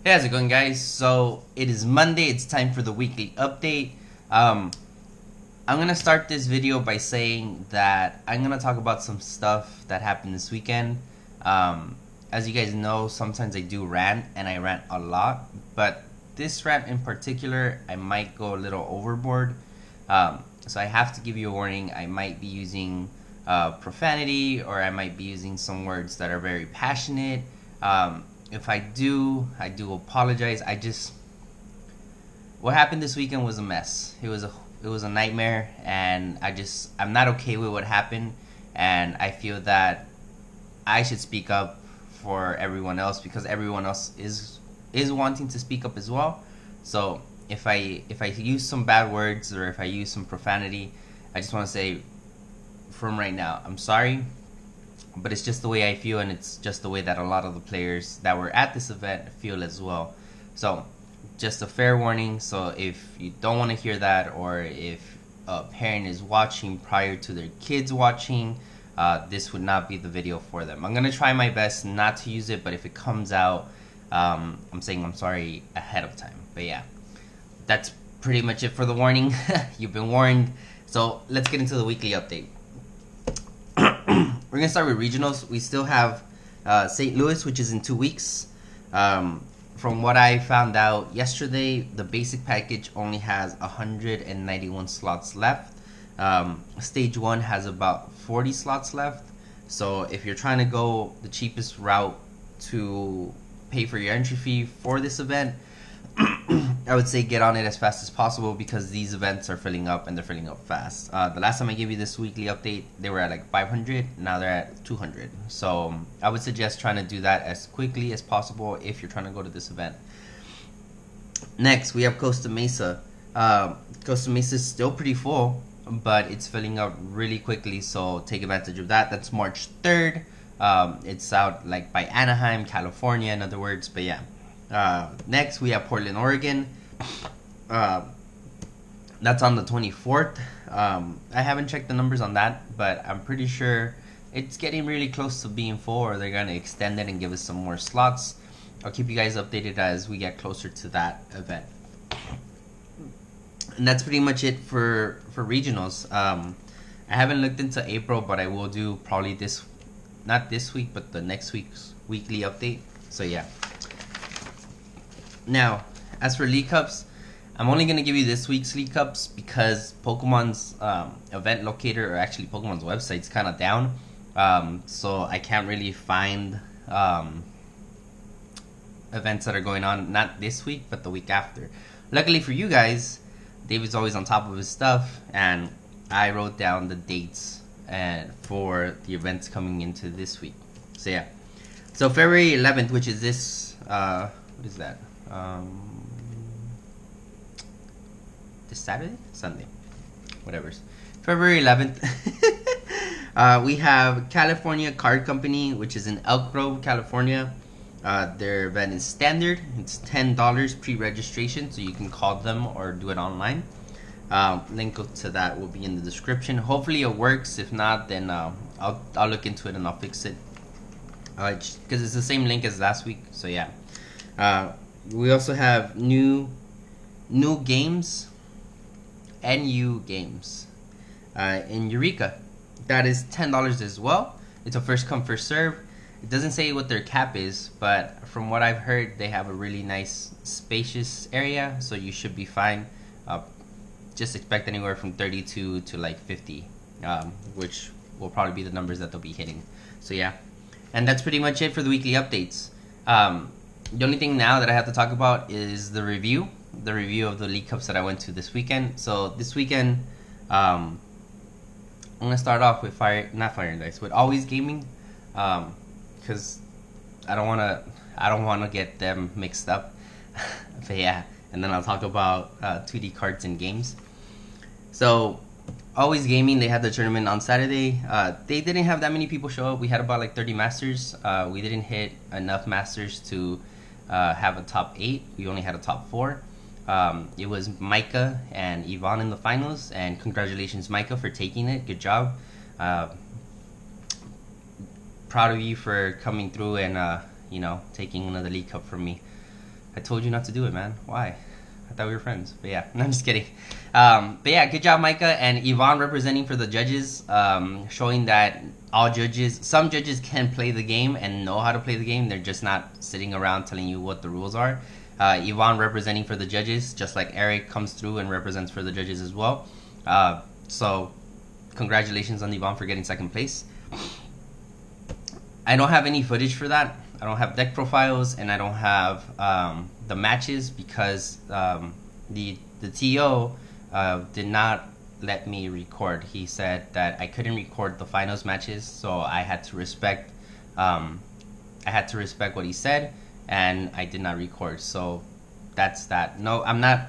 Hey, how's it going, guys? So it is Monday. It's time for the weekly update. I'm gonna start this video by saying that I'm gonna talk about some stuff that happened this weekend. As you guys know, sometimes I do rant, and I rant a lot. But this rant in particular, I might go a little overboard. So I have to give you a warning. I might be using profanity, or I might be using some words that are very passionate. If I do apologize. What happened this weekend was a mess. It was a nightmare, and I'm not okay with what happened, and I feel that I should speak up for everyone else because everyone else is wanting to speak up as well. So if I use some bad words or if I use some profanity, I just want to say from right now, I'm sorry. But it's just the way I feel, and it's just the way that a lot of the players that were at this event feel as well. So, just a fair warning. So, if you don't want to hear that, or if a parent is watching prior to their kids watching, this would not be the video for them. I'm going to try my best not to use it, but if it comes out, I'm saying I'm sorry ahead of time. But yeah, that's pretty much it for the warning. You've been warned. So, let's get into the weekly update. We're going to start with regionals. We still have St. Louis, which is in 2 weeks. From what I found out yesterday, the basic package only has 191 slots left. Stage 1 has about 40 slots left. So if you're trying to go the cheapest route to pay for your entry fee for this event, I would say get on it as fast as possible because these events are filling up, and they're filling up fast. The last time I gave you this weekly update, they were at like 500. Now they're at 200. So I would suggest trying to do that as quickly as possible if you're trying to go to this event. Next, we have Costa Mesa. Costa Mesa is still pretty full, but it's filling up really quickly, so take advantage of that. That's March 3rd. It's out like by Anaheim, California, in other words. But yeah. Next, we have Portland, Oregon. That's on the 24th. I haven't checked the numbers on that, but I'm pretty sure it's getting really close to being full, or they're going to extend it and give us some more slots. I'll keep you guys updated as we get closer to that event. And that's pretty much it for regionals. I haven't looked into April, but I will do probably not this week, but the next week's weekly update. So yeah. Now, as for League Cups, I'm only going to give you this week's League Cups because Pokemon's event locator, or actually Pokemon's website, is kind of down. So I can't really find events that are going on, not this week, but the week after. Luckily for you guys, David's always on top of his stuff, and I wrote down the dates for the events coming into this week. So yeah. So February 11th, which is this, what is that? This Saturday? Sunday. Whatever's. February 11th. We have California Card Company, which is in Elk Grove, California. Their event is standard. It's $10 pre-registration, so you can call them or do it online. Link to that will be in the description. Hopefully it works. If not, then I'll look into it and I'll fix it. Because it's the same link as last week. So yeah. We also have new games in Eureka. That is $10 as well. It's a first come first serve. It doesn't say what their cap is, but from what I've heard, they have a really nice spacious area, so you should be fine. Just expect anywhere from 32 to like 50, which will probably be the numbers that they'll be hitting. So yeah, and that's pretty much it for the weekly updates. The only thing now that I have to talk about is the review of the League Cups that I went to this weekend. So this weekend, I'm gonna start off with with Always Gaming, because I don't wanna get them mixed up. But yeah, and then I'll talk about 2D cards and games. So Always Gaming, they had the tournament on Saturday. They didn't have that many people show up. We had about like 30 masters. We didn't hit enough masters to have a top 8. We only had a top 4. It was Micah and Yvonne in the finals, and congratulations, Micah, for taking it. Good job. Proud of you for coming through and taking another League Cup from me. I told you not to do it, man. Why? I thought we were friends. But yeah, no, I'm just kidding. But yeah, good job, Micah and Yvonne representing for the judges, showing that some judges can play the game and know how to play the game. They're just not sitting around telling you what the rules are. Yvonne representing for the judges, just like Eric comes through and represents for the judges as well. So congratulations on Yvonne for getting second place. I don't have any footage for that. I don't have deck profiles, and I don't have the matches because the TO did not let me record. He said that I couldn't record the finals matches, so I had to respect what he said, and I did not record. So that's that. No, I'm not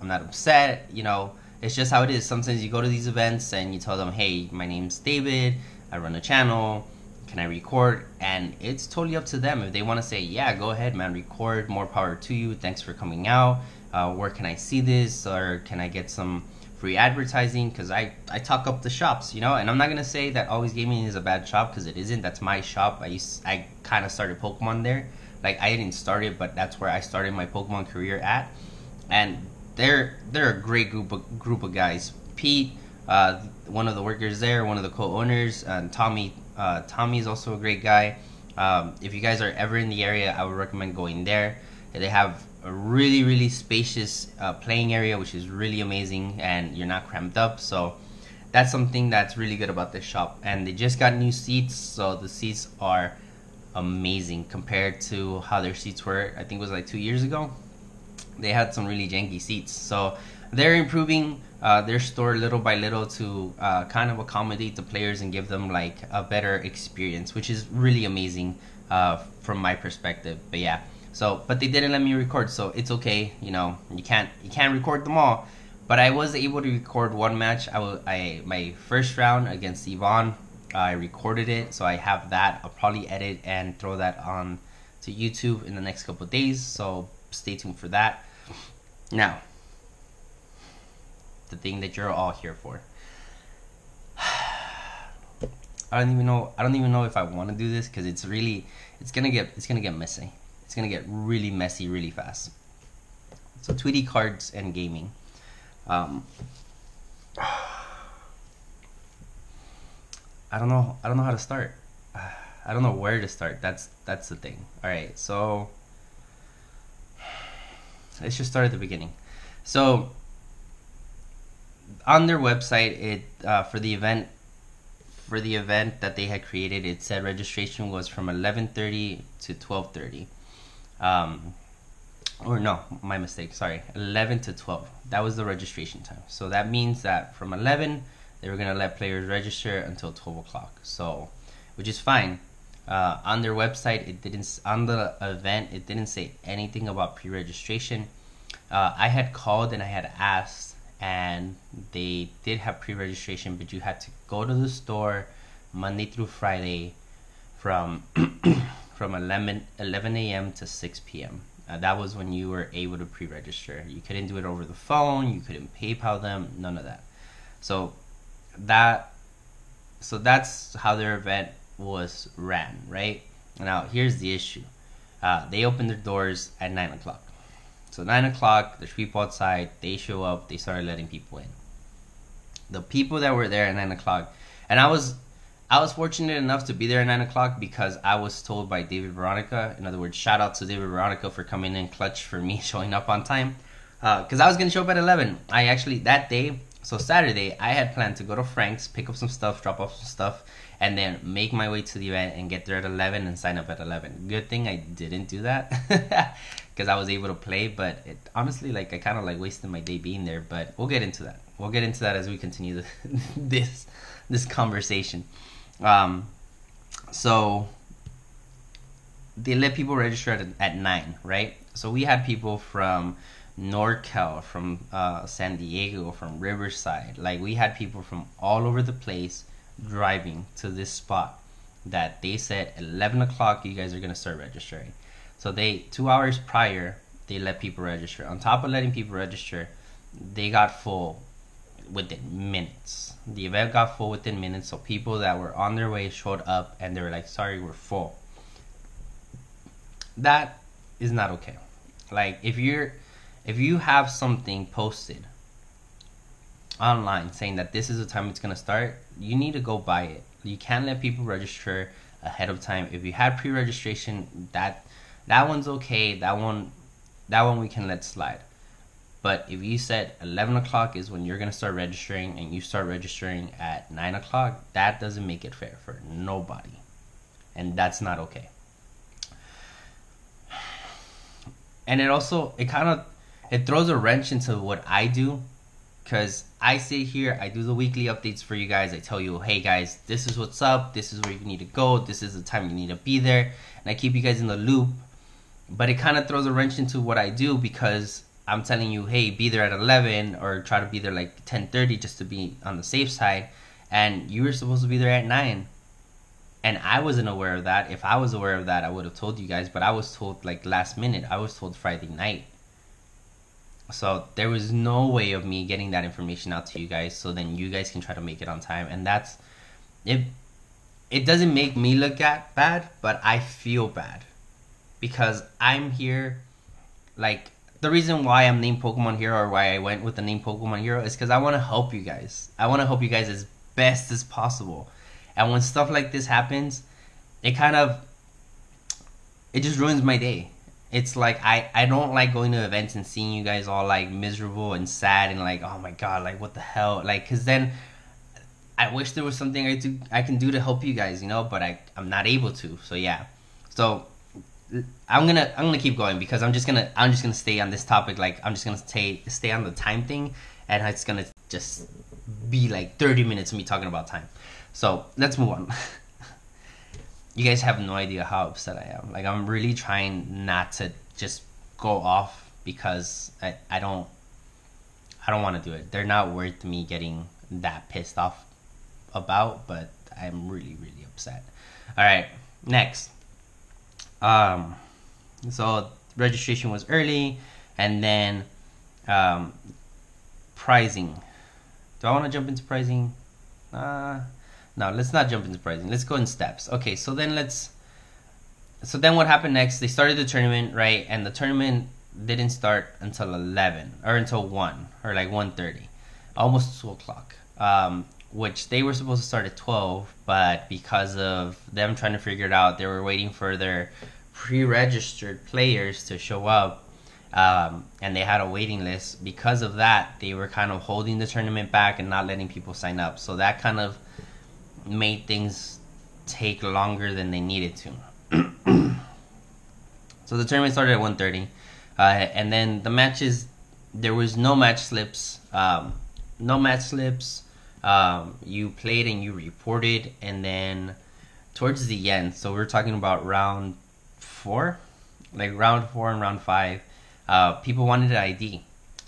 upset. You know, it's just how it is. Sometimes you go to these events and you tell them, hey, my name's David, I run a channel, can I record? And it's totally up to them. If they want to say, yeah, go ahead, man, record, more power to you, thanks for coming out, where can I see this, or can I get some free advertising? Because I talk up the shops, you know. And I'm not gonna say that Always Gaming is a bad shop, because it isn't. That's my shop. I kind of started Pokemon there. Like, I didn't start it, but that's where I started my Pokemon career at. And they're a great group of guys. Pete, one of the workers there, one of the co-owners, and Tommy is also a great guy. If you guys are ever in the area, I would recommend going there. They have a really, really spacious playing area, which is really amazing, and you're not cramped up. So that's something that's really good about this shop. And they just got new seats, so the seats are amazing compared to how their seats were. I think it was like 2 years ago. They had some really janky seats. So they're improving their store little by little to kind of accommodate the players and give them like a better experience, which is really amazing from my perspective. But yeah, but they didn't let me record, so it's okay. You know, you can't record them all, but I was able to record one match. My first round against Yvonne, I recorded it, so I have that. I'll probably edit and throw that on to YouTube in the next couple of days, so stay tuned for that. Now, the thing that you're all here for. I don't even know if I want to do this, because it's gonna get messy. It's gonna get really messy really fast. So Tweety cards and gaming. I don't know how to start. I don't know where to start. That's the thing. All right, so let's just start at the beginning. So on their website, it for the event that they had created, it said registration was from 11:30 to 12:30. Or no, my mistake. Sorry, 11 to 12. That was the registration time. So that means that from 11, they were gonna let players register until 12 o'clock. So, which is fine. On their website, on the event, it didn't say anything about pre-registration. I had called and I had asked, and they did have pre-registration, but you had to go to the store Monday through Friday from 11 a.m. to 6 p.m. That was when you were able to pre-register. You couldn't do it over the phone. You couldn't PayPal them. None of that. So that's how their event was ran, right? Now here's the issue. They opened their doors at 9 o'clock. So 9 o'clock, there's people outside. They show up. They started letting people in. The people that were there at 9 o'clock, and I was fortunate enough to be there at 9 o'clock because I was told by David Veronica. In other words, shout out to David Veronica for coming in clutch for me showing up on time. Because I was going to show up at 11. I actually, that day, so Saturday, I had planned to go to Frank's, pick up some stuff, drop off some stuff, and then make my way to the event and get there at 11 and sign up at 11. Good thing I didn't do that because I was able to play, but it, honestly, like, I kind of like wasted my day being there, but we'll get into that. We'll get into that as we continue this conversation. So they let people register at 9, right? So we had people from NorCal, from San Diego, from Riverside. Like, we had people from all over the place driving to this spot that they said 11 o'clock you guys are going to start registering. So 2 hours prior, they let people register. On top of letting people register, they got full within minutes. The event got full within minutes, so people that were on their way showed up and they were like, sorry, we're full. That is not okay. Like if you have something posted online saying that this is the time it's gonna start, you need to go buy it. You can't let people register ahead of time. If you had pre-registration, that one's okay. That one we can let slide. But if you said 11 o'clock is when you're gonna start registering, and you start registering at 9 o'clock, that doesn't make it fair for nobody, and that's not okay. And it throws a wrench into what I do. Because I sit here, I do the weekly updates for you guys. I tell you, hey guys, this is what's up. This is where you need to go. This is the time you need to be there. And I keep you guys in the loop. But it kind of throws a wrench into what I do, because I'm telling you, hey, be there at 11, or try to be there like 10:30 just to be on the safe side. And you were supposed to be there at 9. And I wasn't aware of that. If I was aware of that, I would have told you guys. But I was told like last minute. I was told Friday night. So there was no way of me getting that information out to you guys, so then you guys can try to make it on time. And that's it. It doesn't make me look bad, but I feel bad, because I'm here. Like, the reason why I'm named Pokemon Hero, or why I went with the name Pokemon Hero, is because I want to help you guys. I want to help you guys as best as possible. And when stuff like this happens, it just ruins my day. It's like I don't like going to events and seeing you guys all like miserable and sad and like, oh my god, like what the hell, like, because then I wish there was something I can do to help you guys, but I'm not able to. So yeah, so I'm gonna keep going, because I'm just gonna stay on this topic. Like, I'm just gonna stay on the time thing, and it's gonna just be like 30 minutes of me talking about time. So let's move on. You guys have no idea how upset I am. Like, I'm really trying not to just go off, because I don't want to do it. They're not worth me getting that pissed off about, but I'm really, really upset. All right, next. So registration was early, and then pricing. Do I want to jump into pricing? No, let's not jump into pricing. Let's go in steps. Okay, so then what happened next? They started the tournament, right? And the tournament didn't start until 11, or until 1, or like 1:30, almost 2 o'clock. Which they were supposed to start at 12, but because of them trying to figure it out, they were waiting for their pre-registered players to show up, and they had a waiting list. Because of that, they were kind of holding the tournament back and not letting people sign up. So that kind of made things take longer than they needed to. So the tournament started at 1:30, and then the matches, there was no match slips. You played and you reported, and then towards the end, so we're talking about round 4, like round 4 and round 5, people wanted an ID.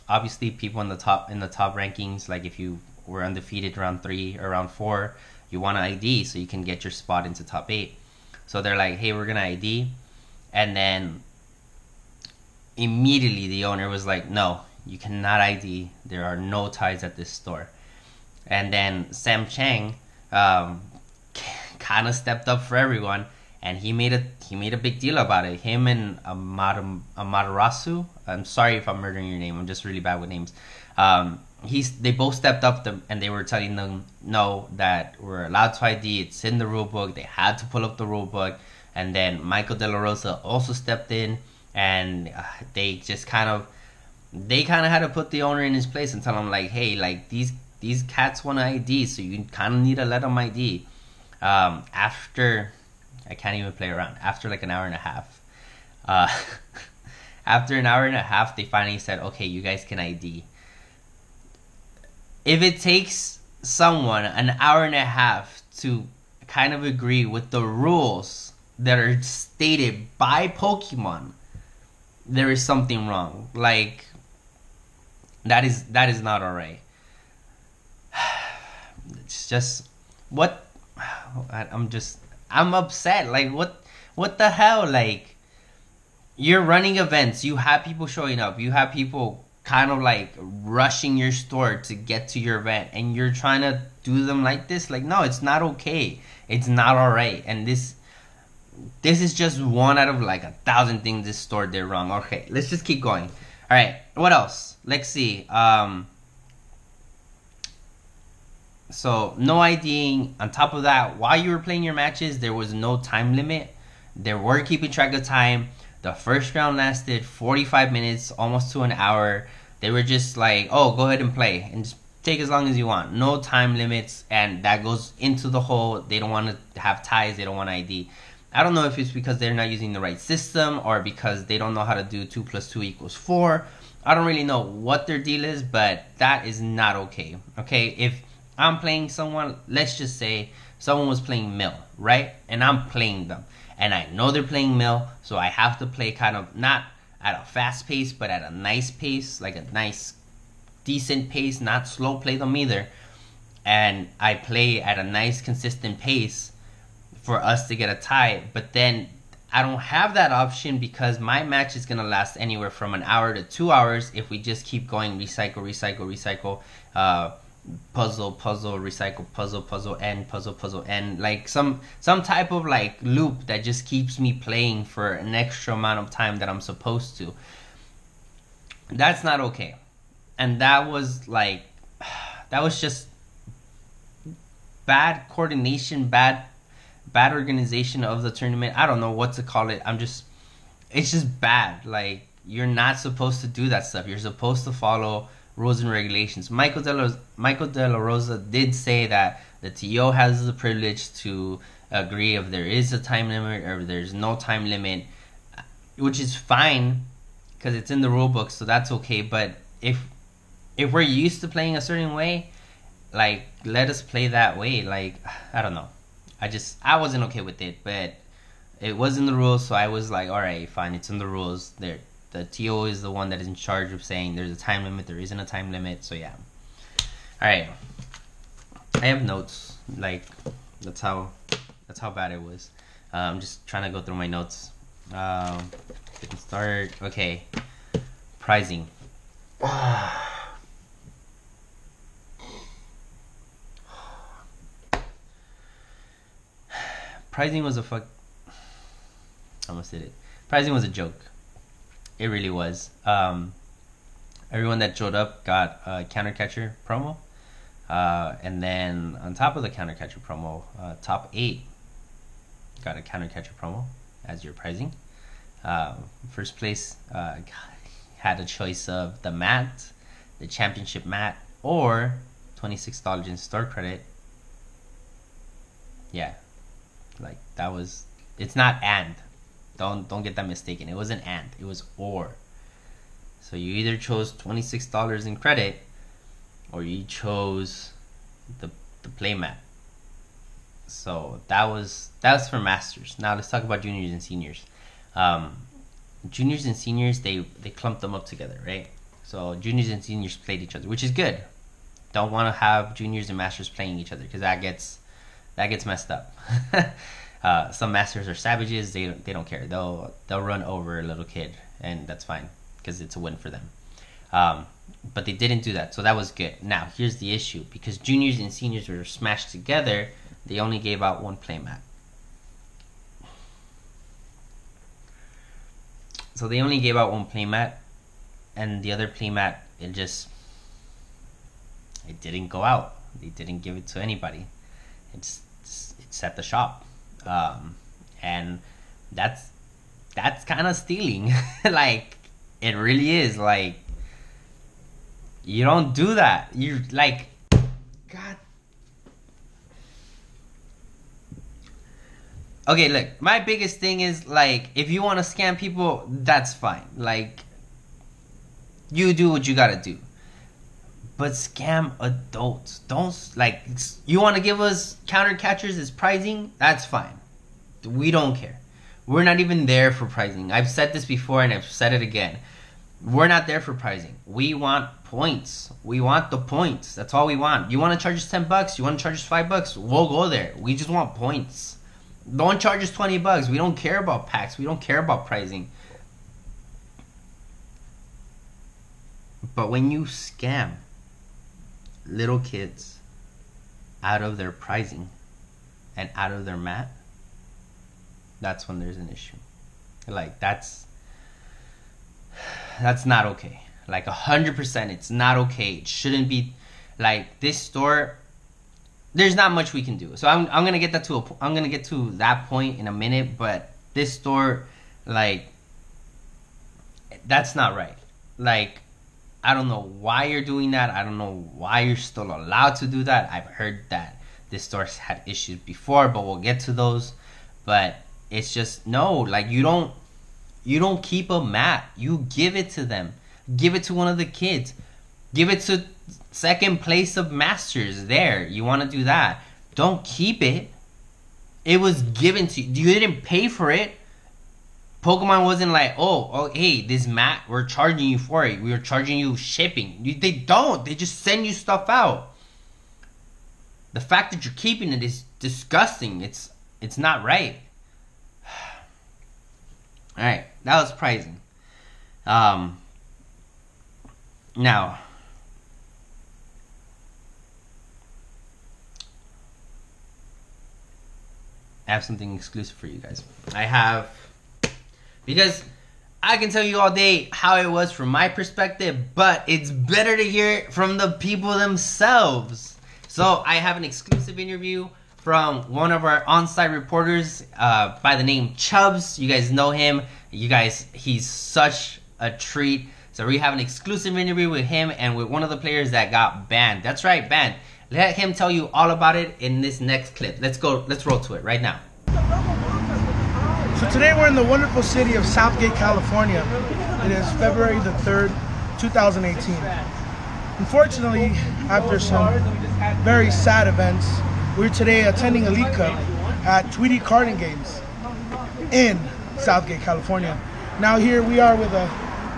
Obviously, people in the top rankings, like if you were undefeated round 3 or round 4, you want an ID so you can get your spot into top 8. So they're like, hey, we're gonna ID, and then immediately the owner was like, no, you cannot ID. There are no ties at this store. And then Sam Chang kind of stepped up for everyone, and he made a big deal about it. Him and Amaterasu, I'm sorry if I'm murdering your name, I'm just really bad with names. They both stepped up and they were telling them, no, that we're allowed to ID. It's in the rule book. They had to pull up the rule book. And then Michael De La Rosa also stepped in, and they kind of had to put the owner in his place and tell him, like, hey, like, these cats want to ID, so you kind of need to let them ID. After, I can't even play around, after like an hour and a half, after an hour and a half, they finally said, okay, you guys can ID. If it takes someone an hour and a half to kind of agree with the rules that are stated by Pokemon, there is something wrong. Like, that is not alright. It's just, what? I'm upset. Like, what the hell? Like, you're running events. You have people showing up. You have people kind of like rushing your store to get to your event, and you're trying to do them like this. Like, no, it's not okay. It's not alright. And this is just one out of like 1,000 things this store did wrong. Okay, let's just keep going. All right, what else? Let's see. So no IDing. On top of that, while you were playing your matches, there was no time limit. They were keeping track of time. The first round lasted 45 minutes, almost to an hour. They were just like, oh, go ahead and play and just take as long as you want. No time limits, and that goes into the whole, they don't want to have ties, they don't want ID. I don't know if it's because they're not using the right system or because they don't know how to do 2 + 2 = 4. I don't really know what their deal is, but that is not okay. Okay, if I'm playing someone, let's just say someone was playing Mill, right? And I'm playing them. And I know they're playing Mill, so I have to play kind of not at a fast pace, but at a nice pace, like a nice, decent pace, not slow play them either. And I play at a nice, consistent pace for us to get a tie. But then I don't have that option because my match is going to last anywhere from an hour to 2 hours if we just keep going recycle, puzzle, recycle, puzzle, end, like some type of like loop that just keeps me playing for an extra amount of time that I'm supposed to. That's not okay. And that was like, that was just bad coordination, bad organization of the tournament. I don't know what to call it. It's just bad. Like, you're not supposed to do that stuff. You're supposed to follow rules and regulations. Michael De La Rosa did say that the TO has the privilege to agree if there is a time limit or if there's no time limit, which is fine because it's in the rule book, so that's okay. But if we're used to playing a certain way, like, let us play that way. Like, I don't know. I wasn't okay with it, but it was in the rules, so I was like, all right, fine, it's in the rules. The TO is the one that is in charge of saying there's a time limit, there isn't a time limit, so yeah. All right, I have notes. Like, that's how bad it was. I'm just trying to go through my notes. Didn't start. Okay, pricing. Pricing was I almost did it. Pricing was a joke. It really was. Everyone that showed up got a counter catcher promo, and then on top of the counter catcher promo, top 8 got a counter catcher promo as your pricing. First place had a choice of the mat, the championship mat, or $26 in store credit. Yeah, like that was. It's not and. Don't get that mistaken. It wasn't and. It was or. So you either chose $26 in credit, or you chose the playmat. So that was for masters. Now let's talk about juniors and seniors. Juniors and seniors, they clumped them up together, right? So juniors and seniors played each other, which is good. Don't want to have juniors and masters playing each other because that gets messed up. Some masters are savages. They don't care. They'll run over a little kid, and that's fine because it's a win for them. But they didn't do that, so that was good. Now here's the issue: because juniors and seniors were smashed together, they only gave out one playmat. So they only gave out one playmat, and the other playmat, it didn't go out. They didn't give it to anybody. It's at the shop, and that's kind of stealing. Like, it really is. Like, you don't do that. You're like, God. Okay, look, my biggest thing is, like, if you want to scam people, that's fine. Like, you do what you gotta do. But scam adults. Don't, like, you want to give us counter catchers as pricing? That's fine. We don't care. We're not even there for pricing. I've said this before and I've said it again. We're not there for pricing. We want points. We want the points. That's all we want. You want to charge us $10? You want to charge us $5? We'll go there. We just want points. Don't charge us $20. We don't care about packs. We don't care about pricing. But when you scam little kids out of their pricing and out of their mat, that's when there's an issue. Like, that's not okay. Like 100%, it's not okay. It shouldn't be. Like, this store, there's not much we can do. So I'm gonna get to that point in a minute. But this store, like, that's not right. Like, I don't know why you're doing that. I don't know why you're still allowed to do that. I've heard that this store's had issues before, but we'll get to those. But it's just, no, like, you don't keep a mat. You give it to them. Give it to one of the kids. Give it to second place of Masters there. You want to do that. Don't keep it. It was given to you. You didn't pay for it. Pokemon wasn't like, oh, hey, this mat, we're charging you for it. We were charging you shipping. They don't. They just send you stuff out. The fact that you're keeping it is disgusting. It's not right. Alright, that was surprising. Now, I have something exclusive for you guys. Because I can tell you all day how it was from my perspective, but it's better to hear it from the people themselves. So I have an exclusive interview from one of our on-site reporters by the name Chubbs. You guys know him. He's such a treat. So we have an exclusive interview with him and with one of the players that got banned. That's right, banned. Let him tell you all about it in this next clip. Let's roll to it right now. So today we're in the wonderful city of Southgate, California. It is February the 3rd, 2018. Unfortunately, after some very sad events, we're today attending a League Cup at Tweety Carding Games in Southgate, California. Now here we are with a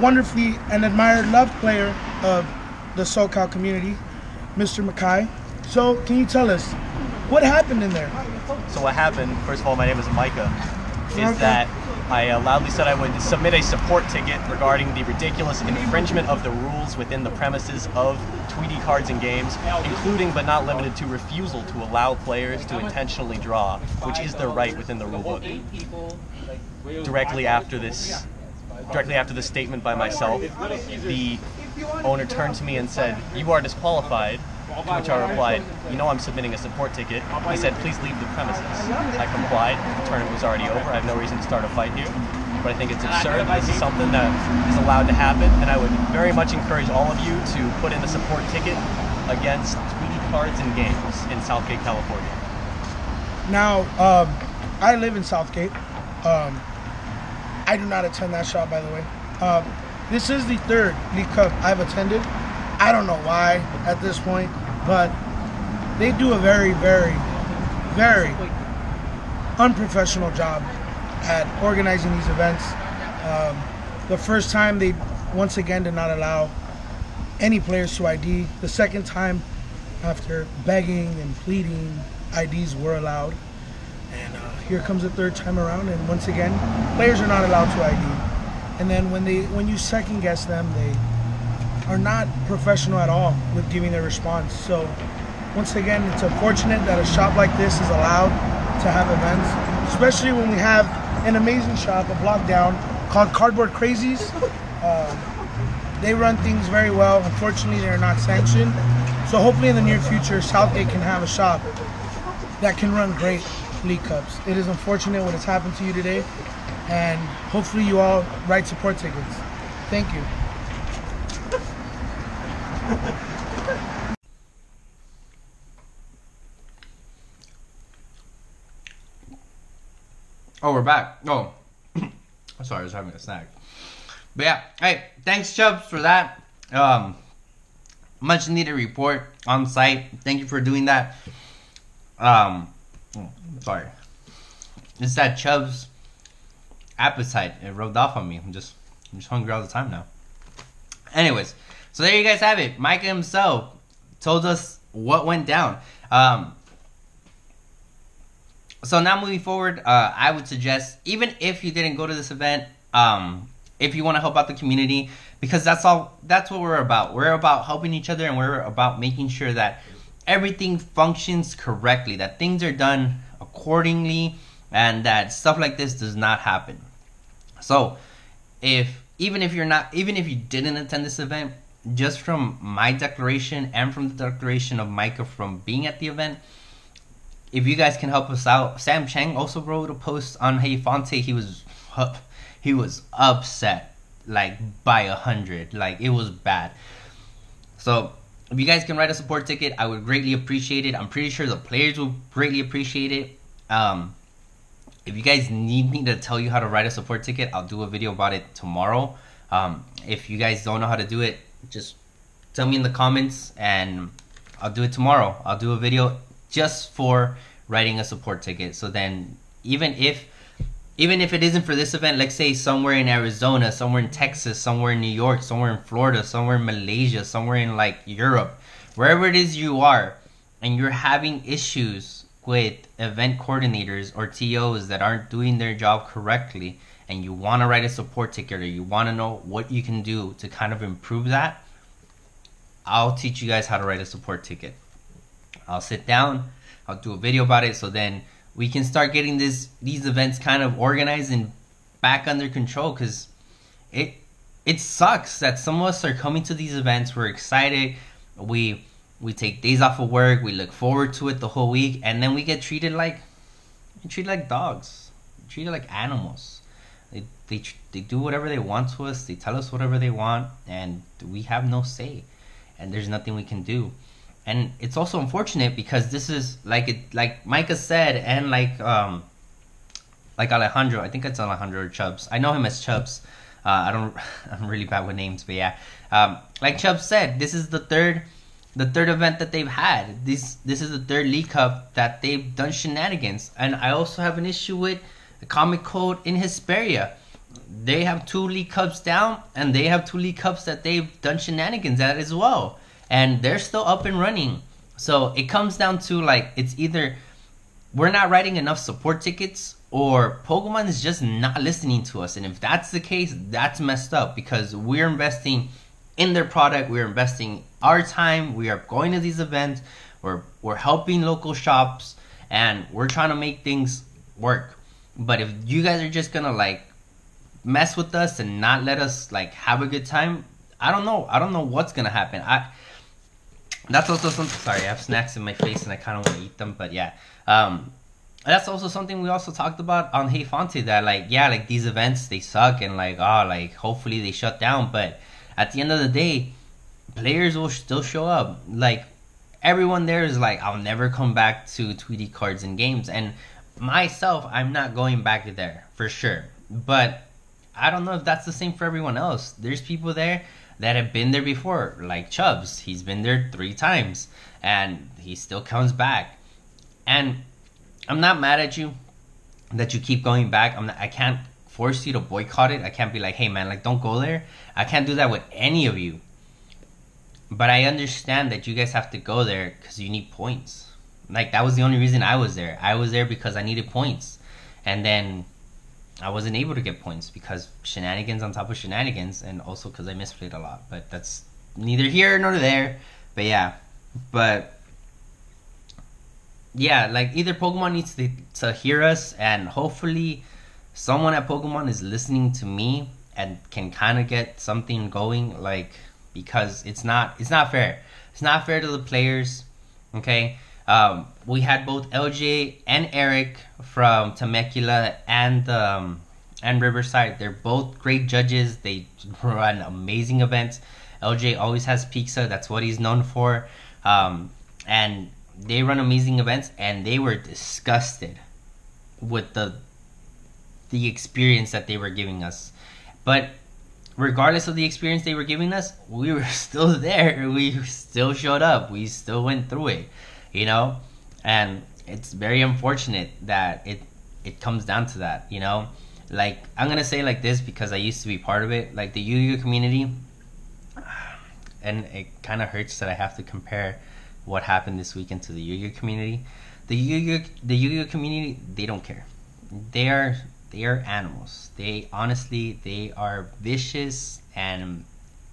wonderfully and admired, loved player of the SoCal community, Mr. Mackay. So can you tell us what happened in there? So what happened, first of all, my name is Micah, is that I loudly said I would submit a support ticket regarding the ridiculous infringement of the rules within the premises of Tweety Cards and Games, including but not limited to refusal to allow players to intentionally draw, which is their right within the rulebook. Directly after this statement by myself, the owner turned to me and said, "You are disqualified," to which I replied, "You know I'm submitting a support ticket." He said, "Please leave the premises." I complied. The tournament was already over. I have no reason to start a fight here. But I think it's absurd that this is something that is allowed to happen, and I would very much encourage all of you to put in a support ticket against Tweety Cards and Games in Southgate, California. Now, I live in Southgate. I do not attend that shop, by the way. This is the 3rd League Cup I've attended. I don't know why at this point, but they do a very, very, very unprofessional job at organizing these events. The first time they once again did not allow any players to ID. The second time, after begging and pleading, IDs were allowed. And here comes the 3rd time around, and once again, players are not allowed to ID. And then when you second guess them, they are not professional at all with giving their response. So once again, it's unfortunate that a shop like this is allowed to have events, especially when we have an amazing shop, a block down, called Cardboard Crazies. They run things very well. Unfortunately, they're not sanctioned. So hopefully in the near future, Southgate can have a shop that can run great League Cups. It is unfortunate what has happened to you today, and hopefully you all write support tickets. Thank you. Oh, we're back. Oh, sorry, I was having a snack. But yeah, hey, thanks Chubbs for that. Much needed report on site. Thank you for doing that. Sorry. It's that Chubbs appetite. It rubbed off on me. I'm just hungry all the time now. Anyways, so there you guys have it. Micah himself told us what went down. So now moving forward, I would suggest, even if you didn't go to this event, if you want to help out the community, because that's what we're about. We're about helping each other, and we're about making sure that everything functions correctly, that things are done accordingly, and that stuff like this does not happen. So even if you didn't attend this event, just from my declaration and from the declaration of Micah from being at the event, if you guys can help us out. Sam Chang also wrote a post on Hey Fonte. He was upset like by 100. Like, it was bad. So if you guys can write a support ticket, I would greatly appreciate it. I'm pretty sure the players will greatly appreciate it. If you guys need me to tell you how to write a support ticket, I'll do a video about it tomorrow. If you guys don't know how to do it, just tell me in the comments and I'll do it tomorrow. I'll do a video just for writing a support ticket. So then even if it isn't for this event, let's say somewhere in Arizona, somewhere in Texas, somewhere in New York, somewhere in Florida, somewhere in Malaysia, somewhere in like Europe, wherever it is you are, and you're having issues with event coordinators or TOs that aren't doing their job correctly, and you want to write a support ticket, or you want to know what you can do to kind of improve that, I'll teach you guys how to write a support ticket. I'll sit down, I'll do a video about it, so then we can start getting these events kind of organized and back under control, because it sucks that some of us are coming to these events. We're excited. We take days off of work. We look forward to it the whole week, and then we get treated like dogs, treated like animals. They do whatever they want to us. They tell us whatever they want, and we have no say, and there's nothing we can do. And it's also unfortunate because this is like Micah said, and like Alejandro, I think it's Alejandro or Chubbs. I know him as Chubbs. I'm really bad with names, but yeah. Like Chubbs said, this is the third event that they've had. This is the third League Cup that they've done shenanigans. And I also have an issue with the Comic Code in Hesperia. They have 2 League Cups down, and they have 2 League Cups that they've done shenanigans at as well. And they're still up and running. So it comes down to, like, it's either we're not writing enough support tickets, or Pokemon is just not listening to us. And if that's the case, that's messed up, because we're investing in their product, we're investing our time, we are going to these events, we're helping local shops, and we're trying to make things work. But if you guys are just gonna like mess with us and not let us like have a good time, I don't know what's gonna happen. That's also something. Sorry, I have snacks in my face and I kind of want to eat them, but yeah. That's also something we also talked about on Hey Fonte, that like, yeah, like these events, they suck, and like, like hopefully they shut down, but at the end of the day, players will still show up. Like, everyone there is like, I'll never come back to Tweety Cards and Games, and myself, I'm not going back there for sure. But I don't know if that's the same for everyone else. There's people there that have been there before, like Chubbs. He's been there 3 times, and he still comes back. And I'm not mad at you that you keep going back. I can't force you to boycott it. I can't be like, hey man, like, don't go there. I can't do that with any of you. But I understand that you guys have to go there because you need points. Like, that was the only reason I was there. I was there because I needed points. And then I wasn't able to get points because shenanigans on top of shenanigans, and also because I misplayed a lot. But that's neither here nor there. But yeah. But yeah, like, either Pokemon needs to hear us, and hopefully someone at Pokemon is listening to me and can kind of get something going, like, because it's not fair. It's not fair to the players, okay? We had both LJ and Eric from Temecula and Riverside. They're both great judges. They run amazing events. LJ always has pizza. That's what he's known for. And they run amazing events, and they were disgusted with the experience that they were giving us. But regardless of the experience they were giving us, we were still there. We still showed up. We still went through it, you know? And it's very unfortunate that it comes down to that, you know? Like, I'm going to say like this because I used to be part of it. Like, the Yu-Gi-Oh community, and it kind of hurts that I have to compare what happened this weekend to the Yu-Gi-Oh community. The Yu-Gi-Oh community, they don't care. They are animals. They are vicious and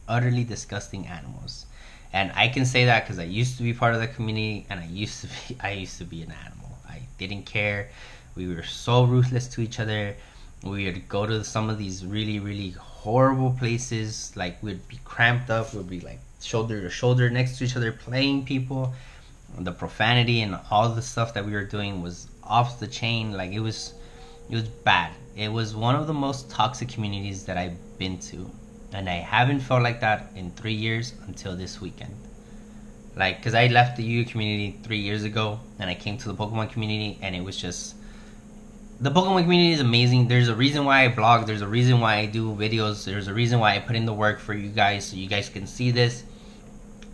utterly disgusting animals. And I can say that because I used to be part of the community, and I used to be an animal. I didn't care We were so ruthless to each other. We would go to some of these really, really horrible places. Like, we'd be cramped up. We'd be like shoulder to shoulder next to each other playing people. The profanity and all the stuff that we were doing was off the chain. Like, it was bad. It was one of the most toxic communities that I've been to, and I haven't felt like that in 3 years until this weekend. Like, because I left the Yu-Gi-Oh community 3 years ago, and I came to the Pokemon community, and it was just, the Pokemon community is amazing. There's a reason why I blog. There's a reason why I do videos. There's a reason why I put in the work for you guys, so you guys can see this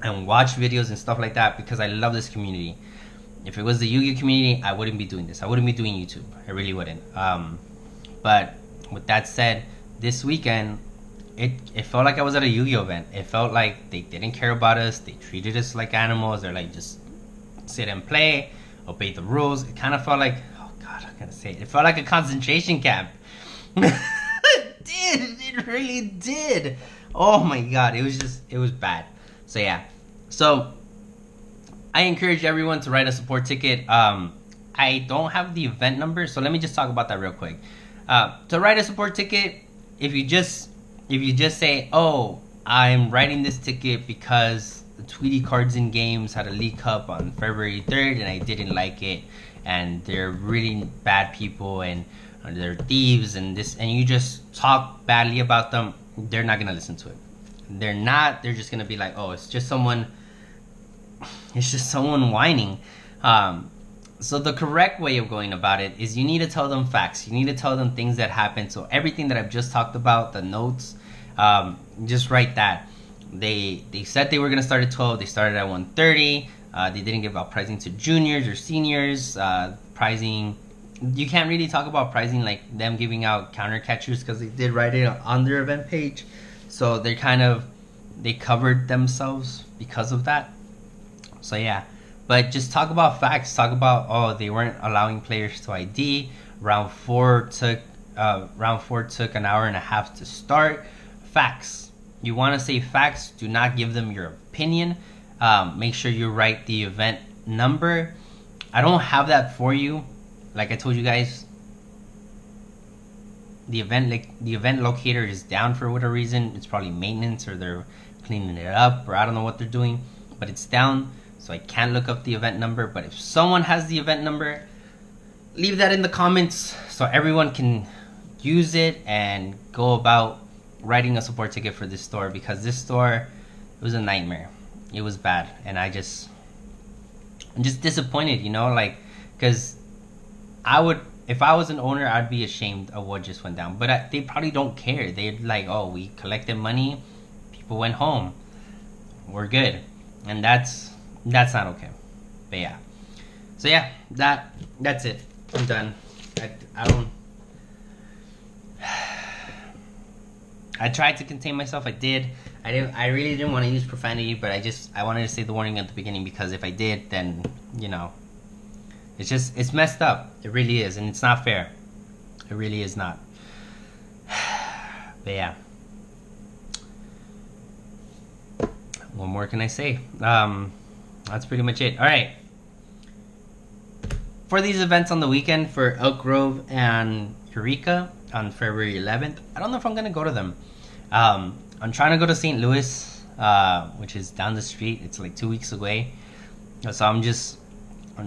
and watch videos and stuff like that, because I love this community. If it was the Yu-Gi-Oh community, I wouldn't be doing this. I wouldn't be doing YouTube. I really wouldn't. But with that said, this weekend, it felt like I was at a Yu-Gi-Oh event. It felt like they didn't care about us. They treated us like animals. They're like, just sit and play, obey the rules. It kind of felt like, oh God, I gotta say it. It felt like a concentration camp. It did. It really did. Oh my God. It was bad. So yeah. So I encourage everyone to write a support ticket. I don't have the event number, so let me just talk about that real quick. To write a support ticket, if you just say, oh, I'm writing this ticket because the Tweety Cards and Games had a League Cup on February 3rd and I didn't like it, and they're really bad people and they're thieves and this, and you just talk badly about them, they're not gonna listen to it. They're just gonna be like, oh, it's just someone whining. So the correct way of going about it is you need to tell them facts. You need to tell them things that happened. So everything that I've just talked about, the notes, just write that. They said they were going to start at 12. They started at 1:30. They didn't give out pricing to juniors or seniors. Pricing, you can't really talk about pricing like them giving out counter catchers, because they did write it on their event page. So they covered themselves because of that. So yeah. But just talk about facts. Talk about, oh, they weren't allowing players to ID. Round four took an hour and a half to start. Facts. You want to say facts. Do not give them your opinion. Make sure you write the event number. I don't have that for you. Like I told you guys, the event locator is down for whatever reason. It's probably maintenance, or they're cleaning it up, or I don't know what they're doing. But it's down. So I can't look up the event number, but if someone has the event number, leave that in the comments so everyone can use it and go about writing a support ticket for this store, because this store, it was a nightmare. It was bad, and I'm just disappointed, you know, like, because if I was an owner, I'd be ashamed of what just went down, but they probably don't care. They're like, oh, we collected money, people went home, we're good, and that's not okay. But yeah. So yeah, that's it. I'm done. I tried to contain myself. I did. I really didn't want to use profanity, but I wanted to say the warning at the beginning, because if I did, then, you know, it's messed up. It really is, and it's not fair. It really is not. But yeah. What more can I say? That's pretty much it. Alright. For these events on the weekend, for Elk Grove and Eureka on February 11th, I don't know if I'm going to go to them. I'm trying to go to St. Louis, which is down the street. It's like 2 weeks away. So I'm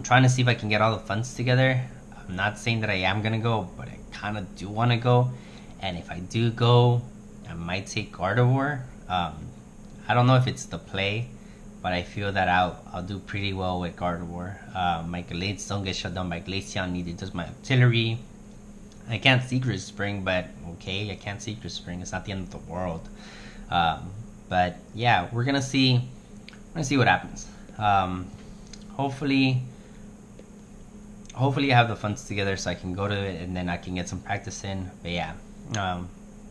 trying to see if I can get all the funds together. I'm not saying that I am going to go, but I kind of do want to go. And if I do go, I might take Gardevoir. I don't know if it's the play, but I feel that I'll do pretty well with Gardevoir. My Gallades don't get shut down by Glaceon, neither does my Artillery. I can't Secret Spring, but okay, I can't Secret Spring. It's not the end of the world. But yeah, we're gonna see what happens. Hopefully I have the funds together so I can go to it, and then I can get some practice in. But yeah,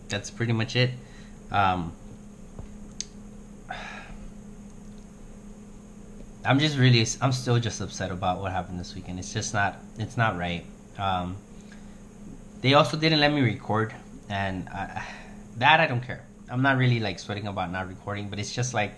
that's pretty much it. I'm still just upset about what happened this weekend. It's not right. They also didn't let me record, and that I don't care. I'm not really like sweating about not recording, but it's just like,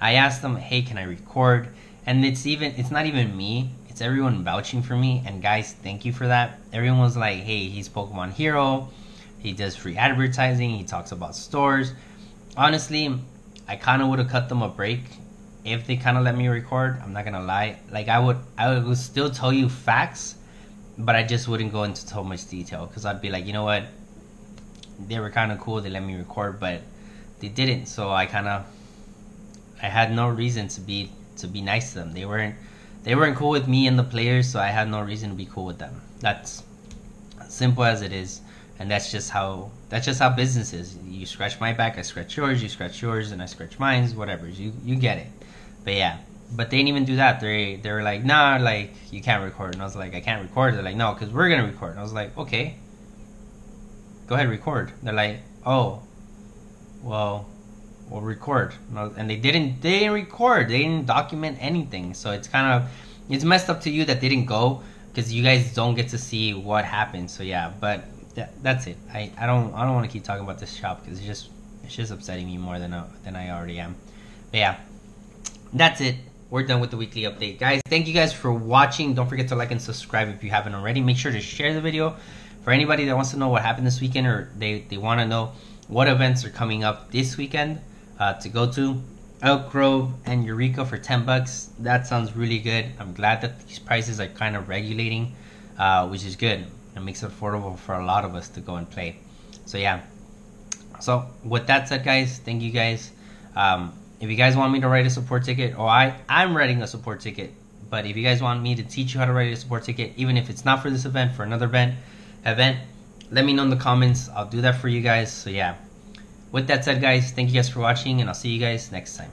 I asked them, hey, can I record? And it's not even me. it's everyone vouching for me, and guys, thank you for that. Everyone was like, hey, he's Pokemon Hero, he does free advertising, he talks about stores. Honestly, I kind of would have cut them a break if they kind of let me record. I'm not gonna lie, like I would still tell you facts, but I just wouldn't go into so much detail, because I'd be like, you know what, they were kind of cool, they let me record, but they didn't. So I had no reason to be nice to them. They weren't cool with me and the players, so I had no reason to be cool with them. That's simple as it is, and that's just how business is. You scratch my back, I scratch yours, you scratch yours, and I scratch mine, whatever. You get it. But yeah, but they didn't even do that. They were like, nah, like you can't record, and I was like, I can't record. They're like, no, because we're gonna record. And I was like, okay, go ahead, record. They're like, oh, well, we'll record. And they didn't record. They didn't document anything. So it's messed up to you that they didn't go, because you guys don't get to see what happened. So yeah, but that's it. I don't want to keep talking about this shop, because it's just upsetting me more than I already am. But yeah, that's it. We're done with the weekly update, guys. Thank you guys for watching. Don't forget to like and subscribe if you haven't already. Make sure to share the video. For anybody that wants to know what happened this weekend, or they want to know what events are coming up this weekend to go to, Elk Grove and Eureka for $10. That sounds really good. I'm glad that these prices are kind of regulating, which is good. It makes it affordable for a lot of us to go and play. So yeah. So with that said, guys, thank you guys. If you guys want me to write a support ticket, or I'm writing a support ticket, but if you guys want me to teach you how to write a support ticket, even if it's not for this event, for another event, let me know in the comments. I'll do that for you guys. So yeah, with that said, guys, thank you guys for watching, and I'll see you guys next time.